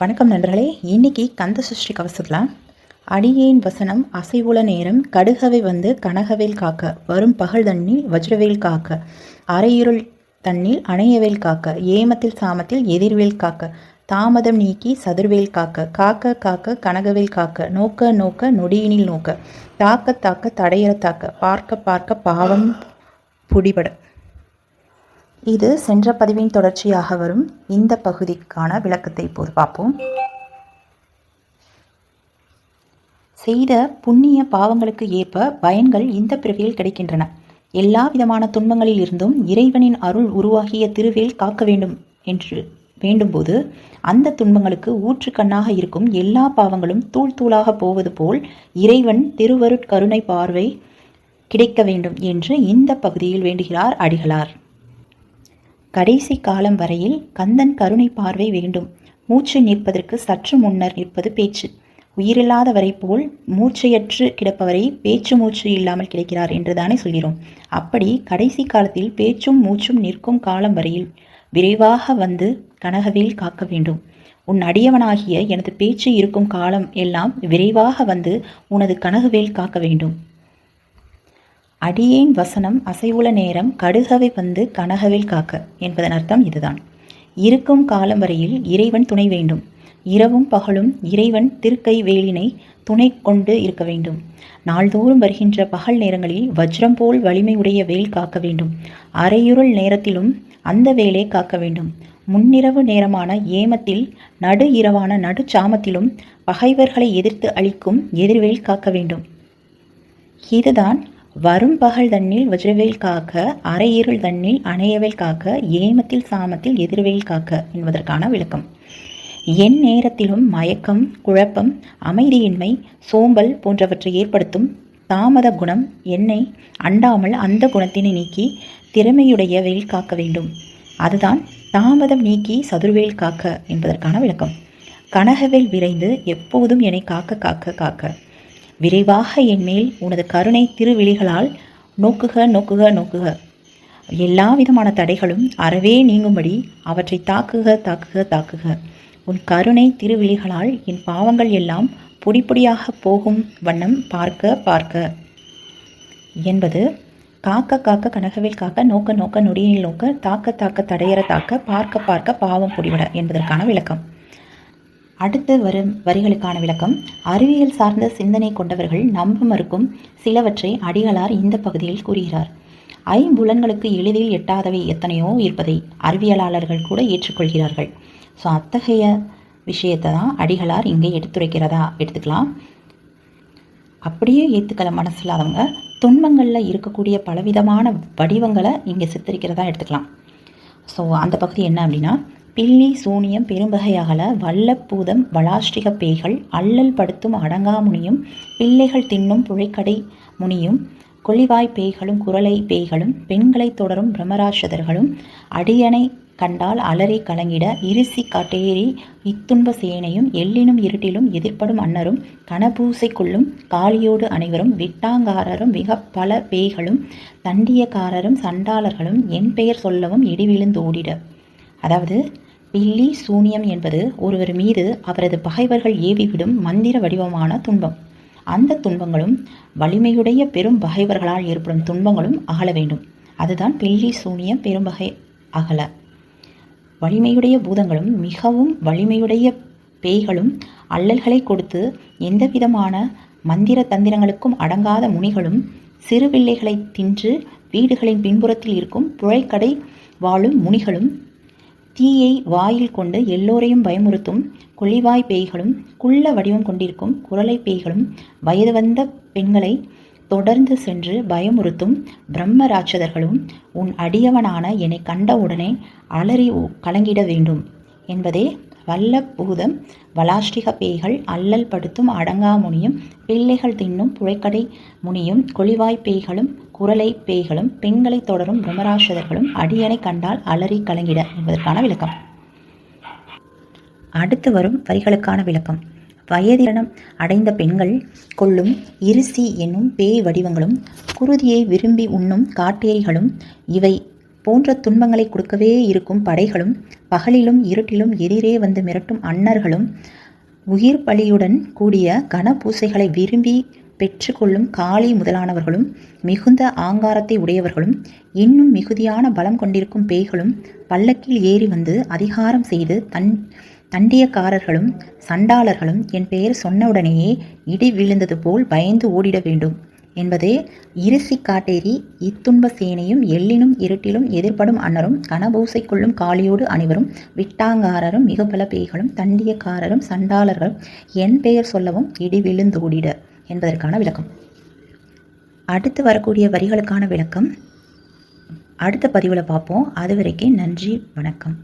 வணக்கம் நண்பர்களே. இன்னைக்கு கந்த சஷ்டி கவசத்தில் அடியேன் வசனம் அசைவுல நேரம் கடுகவை வந்து கனகவேல் காக்க வரும் பகல் தண்ணில் வஜ்ரவேல் காக்க அரையிருள் தண்ணில் அணையவேல் காக்க ஏமத்தில் சாமத்தில் எதிர்வேல் காக்க தாமதம் நீக்கி சதுர்வேல் காக்க காக்க காக்க கனகவேல் காக்க நோக்க நோக்க நொடியினில் நோக்க தாக்க தாக்க தடையற தாக்க பார்க்க பார்க்க பாவம் புடிபட. இது சென்ற பதிவின் தொடர்ச்சியாக வரும் இந்த பகுதிக்கான விளக்கத்தை இப்போது பார்ப்போம். செய்த புண்ணிய பாவங்களுக்கு ஏற்ப பயன்கள் இந்த பிறவியில் கிடைக்கின்றன. எல்லா விதமான துன்பங்களில் இருந்தும் இறைவனின் அருள் உருவாகிய திருவேல் காக்க வேண்டும் என்று வேண்டும்போது அந்த துன்பங்களுக்கு ஊற்றுக்கண்ணாக இருக்கும் எல்லா பாவங்களும் தூள் தூளாக போவது போல் இறைவன் திருவருட்கருணை பார்வை கிடைக்க வேண்டும் என்று இந்த பகுதியில் வேண்டுகிறார் அடிகளார். கடைசி காலம் வரையில் கந்தன் கருணை பார்வை வேண்டும். மூச்சு நிற்பதற்கு சற்று முன்னர் நிற்பது பேச்சு. உயிரில்லாத வரை போல் மூச்சையற்று கிடப்பவரை பேச்சு மூச்சு இல்லாமல் கிடைக்கிறார் என்றுதானே சொல்கிறோம். அப்படி கடைசி காலத்தில் பேச்சும் மூச்சும் நிற்கும் காலம் வரையில் விரைவாக வந்து கனகவேல் காக்க வேண்டும். உன் அடியவனாகிய எனது பேச்சு இருக்கும் காலம் எல்லாம் விரைவாக வந்து உனது கனகவேல் காக்க வேண்டும். அடியேன் வசனம் அசைவுல நேரம் கடுகவை வந்து கனகவேல் காக்க என்பதன் அர்த்தம் இதுதான். இருக்கும் காலம் வரையில் இறைவன் துணை வேண்டும். இரவும் பகலும் இறைவன் திருக்கை வேலினை துணை கொண்டு இருக்க வேண்டும். நாள்தோறும் வருகின்ற பகல் நேரங்களில் வஜ்ரம் போல் வலிமை உடைய வேல் காக்க வேண்டும். அரையுருள் நேரத்திலும் அந்த வேலை காக்க வேண்டும். முன்னிரவு நேரமான ஏமத்தில் நடு இரவான நடுச்சாமத்திலும் பகைவர்களை எதிர்த்து அளிக்கும் எதிர்வேல் காக்க வேண்டும். இதுதான் வரும் பகல் தண்ணில் வஜ்ரவேல் காக்க அரையிருள் தண்ணில் அணையவேல் காக்க ஏமத்தில் சாமத்தில் எதிர்வேல் காக்க என்பதற்கான விளக்கம். என் நேரத்திலும் மயக்கம், குழப்பம், அமைதியின்மை, சோம்பல் போன்றவற்றை ஏற்படுத்தும் தாமத குணம் என்னை அண்டாமல் அந்த குணத்தினை நீக்கி திறமையுடைய வேல் காக்க வேண்டும். அதுதான் தாமதம் நீக்கி சதுர்வேல் காக்க என்பதற்கான விளக்கம். கனகவேல் விரைந்து எப்போதும் என்னை காக்க காக்க காக்க விரைவாக என்மேல் உனது கருணை திருவிழிகளால் நோக்குக நோக்குக நோக்குக. எல்லா விதமான தடைகளும் அறவே நீங்கும்படி அவற்றை தாக்குக தாக்குக தாக்குக. உன் கருணை திருவிழிகளால் என் பாவங்கள் எல்லாம் பொடி பொடியாக போகும் வண்ணம் பார்க்க பார்க்க என்பது காக்க காக்க கனகவேல் காக்க நோக்க நோக்க நொடியில் நோக்க தாக்க தாக்க தடையற தாக்க பார்க்க பார்க்க பாவம் பொடிபட என்பதற்கான விளக்கம். அடுத்து வரும் வரிகளுக்கான விளக்கம். அறிவியல் சார்ந்த சிந்தனை கொண்டவர்கள் நம்ப மறுக்கும் சிலவற்றை அடிகளார் இந்த பகுதியில் கூறுகிறார். ஐம்புலன்களுக்கு எளிதில் எட்டாதவை எத்தனையோ இருப்பதை அறிவியலாளர்கள் கூட ஏற்றுக்கொள்கிறார்கள். ஸோ அத்தகைய விஷயத்தை தான் அடிகளார் இங்கே எடுத்துரைக்கிறதா எடுத்துக்கலாம். அப்படியே ஏற்றுக்கல மனசில்லாதவங்க துன்பங்களில் இருக்கக்கூடிய பலவிதமான வடிவங்களை இங்கே சித்தரிக்கிறதா எடுத்துக்கலாம். ஸோ அந்த பகுதி என்ன அப்படின்னா, பில்லி சூனியம் பெரும்பகையகல வல்லப்பூதம் வளாஷ்டிக பேய்கள் அல்லல் படுத்தும் அடங்காமுனியும் பிள்ளைகள் தின்னும் புழைக்கடை முனியும் கொள்ளிவாய் பேய்களும் குரலை பேய்களும் பெண்களை தொடரும் பிரம்மராட்சதர்களும் அடியனை கண்டால் அலறி கலங்கிட இருசி காட்டேறி இத்துன்ப சேனையும் எல்லினும் இருட்டிலும் எதிர்ப்படும் அன்னரும் கனபூசை கொள்ளும் காளியோடு அனைவரும் விட்டாங்காரரும் மிக பல பேய்களும் தண்டியக்காரரும் சண்டாளர்களும் என் பெயர் சொல்லவும் இடிவிழுந்தோடிட. அதாவது பில்லி சூனியம் என்பது ஒருவர் மீது அவரது பகைவர்கள் ஏவிவிடும் மந்திர வடிவமான துன்பம். அந்த துன்பங்களும் வலிமையுடைய பெரும் பகைவர்களால் ஏற்படும் துன்பங்களும் அகல வேண்டும். அதுதான் பில்லி சூனியம் பெரும்பகை அகல. வலிமையுடைய பூதங்களும் மிகவும் வலிமையுடைய பேய்களும் அல்லல்களை கொடுத்து எந்தவிதமான மந்திர தந்திரங்களுக்கும் அடங்காத முனிகளும் சிறுபிள்ளைகளை தின்று வீடுகளின் பின்புறத்தில் இருக்கும் புழைக்கடை வாழும் முனிகளும் தீயை வாயில் கொண்டு எல்லோரையும் பயமுறுத்தும் கொள்ளிவாய் பேய்களும் குள்ள வடிவம் கொண்டிருக்கும் குரலை பேய்களும் வயது வந்த பெண்களை தொடர்ந்து சென்று பயமுறுத்தும் பிரம்ம ராட்சதர்களும் உன் அடியவனான என்னை கண்டவுடனே அலறி கலங்கிட வேண்டும் என்பதே வல்ல பூதம் வலாஷ்டிக பேய்கள் அல்லல் படுத்தும் அடங்கா முனியும் பிள்ளைகள் தின்னும் புழைக்கடை முனியும் கொளிவாய் பேய்களும் குரலை பேய்களும் பெண்களை தொடரும் பிரம்மராட்சதர்களும் அடியனை கண்டால் அலறி கலங்கிட என்பதற்கான விளக்கம். அடுத்து வரும் வரிகளுக்கான விளக்கம். வயதினம் அடைந்த பெண்கள் கொள்ளும் இருசி என்னும் பேய் வடிவங்களும் குருதியை விரும்பி உண்ணும் காட்டேரிகளும் இவை போன்ற துன்பங்களை கொடுக்கவே இருக்கும் படைகளும், பகலிலும் இருட்டிலும் எதிரே வந்து மிரட்டும் அன்னர்களும், உயிர் பலியுடன் கூடிய கனபூசைகளை விரும்பி பெற்றுக்கொள்ளும் காளி முதலானவர்களும், மிகுந்த ஆங்காரத்தை உடையவர்களும், இன்னும் மிகுதியான பலம் கொண்டிருக்கும் பேய்களும் பல்லக்கில் ஏறி வந்து அதிகாரம் செய்து தண்டியக்காரர்களும் சண்டாளர்களும் என் பெயர் சொன்னவுடனேயே இடி விழுந்தது போல் பயந்து ஓடிட வேண்டும் என்பதே இருசி காட்டேரி இத்துன்ப சேனையும் எல்லினும் இருட்டிலும் எதிர்படும் அன்னரும் கனபூசை கொள்ளும் காளியோடு அனைவரும் விட்டாங்காரரும் மிகபல பேய்களும் தண்டியக்காரரும் சண்டாளர்களும் என் பெயர் சொல்லவும் இடி விழுந்தோடிட என்பதற்கான விளக்கம். அடுத்து வரக்கூடிய வரிகளுக்கான விளக்கம் அடுத்த பதிவில் பார்ப்போம். அது வரைக்கும் நன்றி, வணக்கம்.